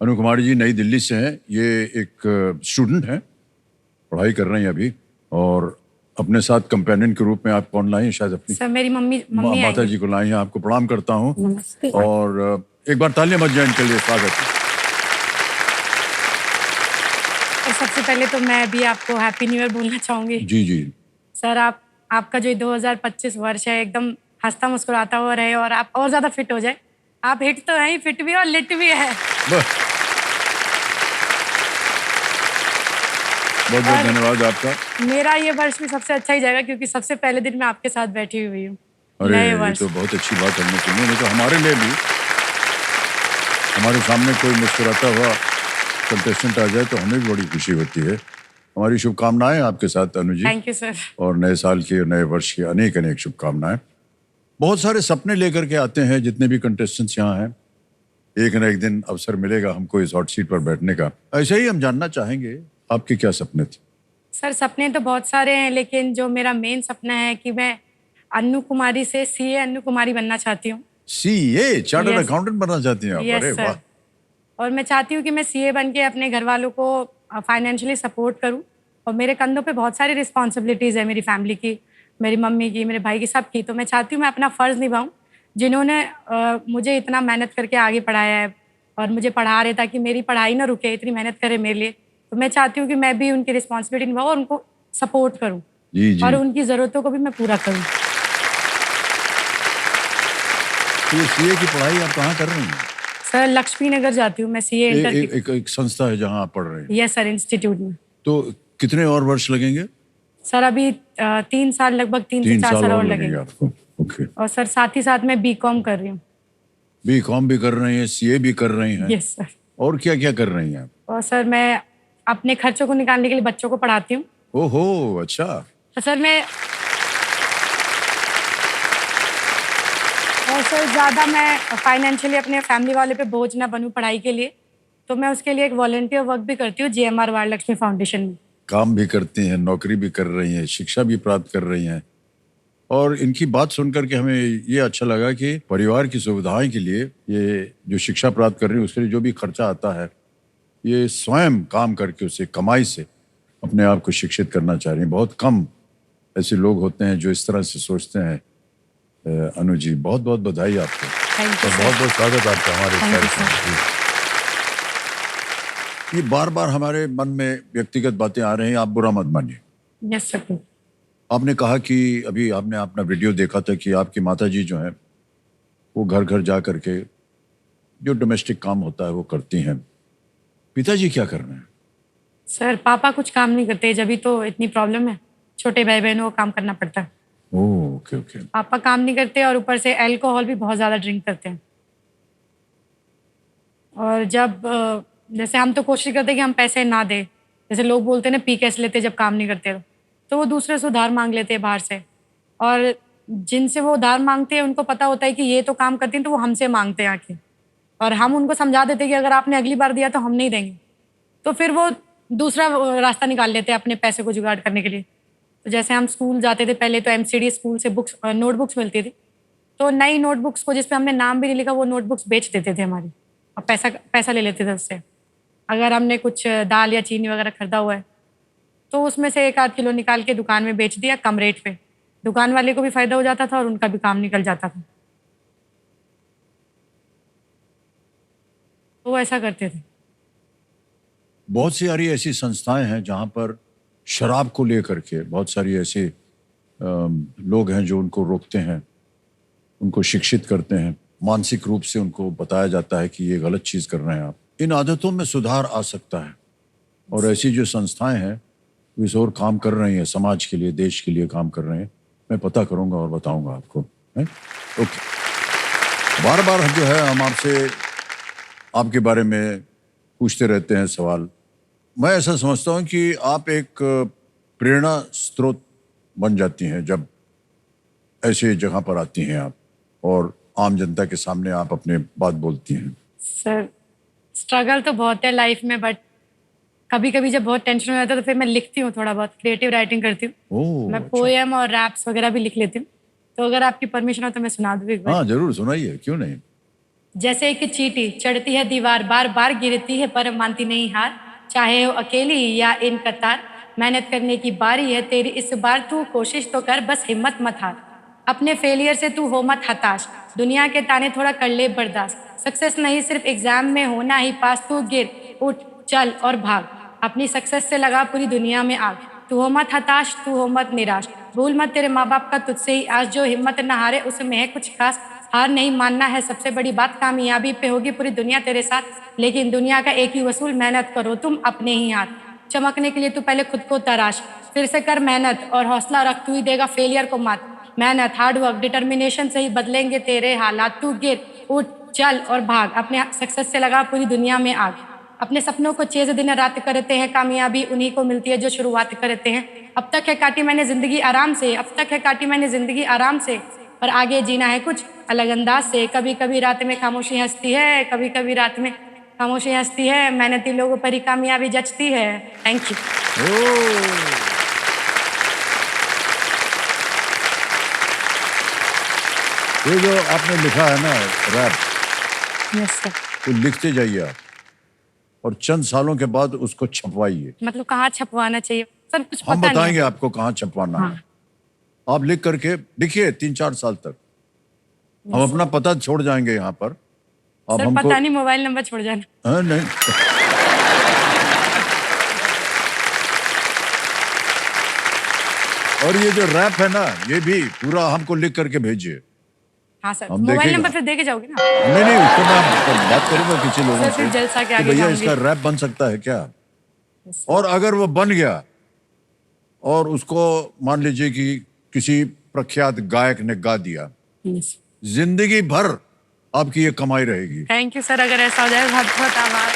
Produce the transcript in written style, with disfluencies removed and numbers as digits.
अनु कुमारी जी नई दिल्ली से हैं। ये एक स्टूडेंट हैं, पढ़ाई कर रही हैं अभी, और अपने साथ कंपेनियन के रूप में आप कौन लाई हैं? शायद अपनी सर मेरी मम्मी माता जी को लाई हैं। आपको प्रणाम करता हूँ। नमस्ते। और एक बार तालियां बज जाएं इनके लिए। स्वागत है। और सबसे पहले तो मैं भी आपको हैप्पी न्यू ईयर बोलना चाहूंगी। जी जी सर आपका जो 2025 वर्ष है एकदम हंसता मुस्कुराता हुआ रहे और आप और ज्यादा फिट हो जाए। आप हिट तो है ही, फिट भी और लिट भी है। बहुत बहुत धन्यवाद आपका। मेरा ये वर्ष भी सबसे अच्छा ही जाएगा क्योंकि सबसे पहले दिन मैं आपके साथ बैठी हुई हूँ। अरे नए ये वर्ष तो बहुत अच्छी बात हमने सुनी। नहीं तो हमारे लिए भी, हमारे सामने कोई मुस्कुराता हुआ कंटेस्टेंट आ जाए तो हमें भी बड़ी खुशी होती है। हमारी शुभकामनाएं आपके साथ Anu ji. Thank you sir. और नए साल की और नए वर्ष की अनेक अनेक शुभकामनाएं। बहुत सारे सपने लेकर के आते हैं जितने भी कंटेस्टेंट्स यहाँ हैं। एक न एक दिन अवसर मिलेगा हमको इस हॉट सीट पर बैठने का। ऐसे ही हम जानना चाहेंगे आपके क्या सपने थे? सर सपने तो बहुत सारे हैं लेकिन जो मेरा मेन सपना है कि मैं अन्नू कुमारी से सीए अन्नू कुमारी बनना चाहती हूँ। सीए, चार्टर्ड अकाउंटेंट बनना चाहती हैं आप? यस अरे सर। वाह। और मैं चाहती हूँ कि मैं सीए बन के अपने घर वालों को फाइनेंशियली सपोर्ट करूँ। और मेरे कंधों पे बहुत सारी रिस्पॉन्सिबिलिटीज़ है, मेरी फैमिली की, मेरी मम्मी की, मेरे भाई की, सबकी। तो मैं चाहती हूँ मैं अपना फ़र्ज़ निभाऊँ, जिन्होंने मुझे इतना मेहनत करके आगे पढ़ाया है और मुझे पढ़ा रहे ताकि मेरी पढ़ाई ना रुके, इतनी मेहनत करे मेरे लिए। तो मैं चाहती हूँ कि मैं भी उनकी रिस्पॉन्सिबिलिटी निभाऊँ और उनको सपोर्ट करूँ जी जी। और उनकी ज़रूरतों को भी मैं पूरा करूँ। तो ये सीए की पढ़ाई आप कहाँ कर रही हैं? सर लक्ष्मी नगर जाती हूँ मैं सीए इंटर की। एक संस्था है जहाँ आप पढ़ रहे हैं? यस सर, इंस्टीट्यूट में। तो कितने और वर्ष लगेंगे? सर अभी 3 साल, लगभग 3 से 4 साल और लगेंगे आपको। ओके। और सर साथ ही साथ मैं बीकॉम कर रही हूँ। बीकॉम भी कर रही हैं, सीए भी कर रही हैं? Yes sir. और क्या क्या कर रही हैं आप? और सर मैं अपने खर्चों को निकालने के लिए बच्चों को पढ़ाती हूँ। ओहो, अच्छा। तो सर ज़्यादा मैं फाइनेंशियली अपने फैमिली वाले पे बोझ ना बनूं पढ़ाई के लिए, तो मैं उसके लिए एक वॉलंटियर वर्क भी करती हूँ जीएमआर वारलक्ष्मी फाउंडेशन में। काम भी करती हैं, नौकरी भी कर रही हैं, शिक्षा भी प्राप्त कर रही हैं। और इनकी बात सुनकर के हमें ये अच्छा लगा कि परिवार की सुविधाएं के लिए ये जो शिक्षा प्राप्त कर रही है उसके लिए जो भी खर्चा आता है ये स्वयं काम करके उसे कमाई से अपने आप को शिक्षित करना चाह रही हैं। बहुत कम ऐसे लोग होते हैं जो इस तरह से सोचते हैं। अनु जी बहुत बहुत बधाई आपको और बहुत बहुत स्वागत आपका हमारे कार्यक्रम। ये बार बार हमारे मन में व्यक्तिगत बातें आ रही हैं, आप बुरा मत मानिए। Yes sir. आपने कहा कि अभी आपने अपना वीडियो देखा था कि आपकी माताजी जो है वो घर घर जा करके जो डोमेस्टिक काम होता है वो करती हैं। पिताजी क्या कर रहे हैं? सर पापा कुछ काम नहीं करते, जब भी तो इतनी प्रॉब्लम है, छोटे भाई बहनों को काम करना पड़ता है। Oh okay okay. पापा काम नहीं करते और ऊपर से अल्कोहल भी बहुत ज़्यादा ड्रिंक करते हैं। और जब जैसे हम तो कोशिश करते हैं कि हम पैसे ना दें, जैसे लोग बोलते हैं ना पी कैसे लेते जब काम नहीं करते, तो वो दूसरे से उधार मांग लेते हैं बाहर से। और जिनसे वो उधार मांगते हैं उनको पता होता है कि ये तो काम करती हैं, तो वो हमसे मांगते हैं आके। और हम उनको समझा देते हैं कि अगर आपने अगली बार दिया तो हम नहीं देंगे। तो फिर वो दूसरा रास्ता निकाल लेते हैं अपने पैसे को जुगाड़ करने के लिए। तो जैसे हम स्कूल जाते थे पहले, तो एमसीडी स्कूल से नोटबुक्स मिलती थी, तो नई नोटबुक्स को जिस पे हमने नाम भी नहीं लिखा वो नोटबुक्स बेच देते थे हमारी और पैसा ले लेते थे उससे। अगर हमने कुछ दाल या चीनी वगैरह खरीदा हुआ है तो उसमें से 1 आध किलो निकाल के दुकान में बेच दिया कम रेट पे। दुकान वाले को भी फायदा हो जाता था और उनका भी काम निकल जाता था। तो वो ऐसा करते थे। बहुत सारी ऐसी संस्थाएं हैं जहां पर शराब को लेकर के बहुत सारी ऐसे लोग हैं जो उनको रोकते हैं, उनको शिक्षित करते हैं, मानसिक रूप से उनको बताया जाता है कि ये गलत चीज़ कर रहे हैं आप। इन आदतों में सुधार आ सकता है और ऐसी जो संस्थाएं हैं वो इस ओर काम कर रही हैं, समाज के लिए, देश के लिए काम कर रहे हैं। मैं पता करूंगा और बताऊंगा आपको। ओके। बार बार जो है हम आपसे आपके बारे में पूछते रहते हैं सवाल। मैं ऐसा समझता हूं कि आप एक प्रेरणा स्रोत बन जाती हैं जब ऐसे जगह पर आती हैं आप और आम जनता के सामने आप अपने बात बोलती हैं। सर स्ट्रगल तो बहुत है लाइफ में, बट कभी कभी जब बहुत टेंशन हो जाता है तो फिर मैं लिखती हूँ, थोड़ा बहुत क्रिएटिव राइटिंग करती हूँ। मैं पोएम और रैप्स वगैरह भी लिख लेती हूँ। तो अगर आपकी परमिशन हो तो मैं सुना दूँ एक बार? हाँ जरूर सुनाइए, क्यों नहीं। जैसे एक चींटी चढ़ती है दीवार, बार बार गिरती है पर मानती नहीं हार। चाहे हो अकेली या इन कतार, मेहनत करने की बारी है तेरी इस बार, तू कोशिश तो कर, बस हिम्मत मत हार। अपने फेलियर से तू हो मत हताश, दुनिया के ताने थोड़ा कर ले बर्दाश्त। सक्सेस नहीं सिर्फ एग्जाम में होना ही पास, तू गिर उठ चल और भाग। अपनी सक्सेस से लगा पूरी दुनिया में आग। तू हो मत हताश, तू हो मत निराश, भूल मत तेरे माँ बाप का तुझसे ही आस। जो हिम्मत न हारे उसमें है कुछ खास, हार नहीं मानना है सबसे बड़ी बात। कामयाबी पे होगी पूरी दुनिया तेरे साथ, लेकिन दुनिया का एक ही वसूल, मेहनत करो तुम अपने ही हाथ। चमकने के लिए तू पहले खुद को तराश, फिर से कर मेहनत और हौसला रख, तू ही देगा फेलियर को मात। मेहनत, हार्डवर्क, डिटर्मिनेशन से ही बदलेंगे तेरे हालात। तू गिर उठ चल और भाग, अपने सक्सेस से लगा पूरी दुनिया में आग। अपने सपनों को चेज़ दिन रात करते हैं, कामयाबी उन्हीं को मिलती है जो शुरुआत करते हैं। अब तक है काटी मैंने जिंदगी आराम से, अब तक है काटी मैंने जिंदगी आराम से, पर आगे जीना है कुछ अलग अंदाज से। कभी कभी रात में खामोशी हंसती है, कभी कभी रात में खामोशी हंसती है, मेहनती लोगों पर ही कामयाबी जचती है। Thank you. ओह, ये जो आपने लिखा है ना रैप, यस सर। तो लिखते जाइए आप और चंद सालों के बाद उसको छपवाइए। मतलब कहाँ छपवाना चाहिए सर, कुछ हम पता नहीं बताएंगे है। आपको कहाँ छपवाना हाँ। है। आप लिख करके लिखिए 3-4 साल तक। हम अपना पता छोड़ जाएंगे यहाँ पर। आप सर हमको पता नहीं, मोबाइल नंबर छोड़ जाना। हाँ, नहीं और ये जो रैप है ना, ये भी पूरा हमको लिख करके भेजिए। हाँ सर, हम मोबाइल देखेगा। नंबर फिर दे के जाओगे ना? नहीं नहीं, उसको मैं बात करूंगा किसी लोगों सर से फिर जलसा के कि आगे भैया जाऊंगी। इसका रैप बन सकता है क्या। Yes, sir. और अगर वो बन गया और उसको मान लीजिए कि किसी प्रख्यात गायक ने गा दिया, Yes. जिंदगी भर आपकी ये कमाई रहेगी। थैंक यू सर, अगर ऐसा हो जाए बहुत बहुत आभार।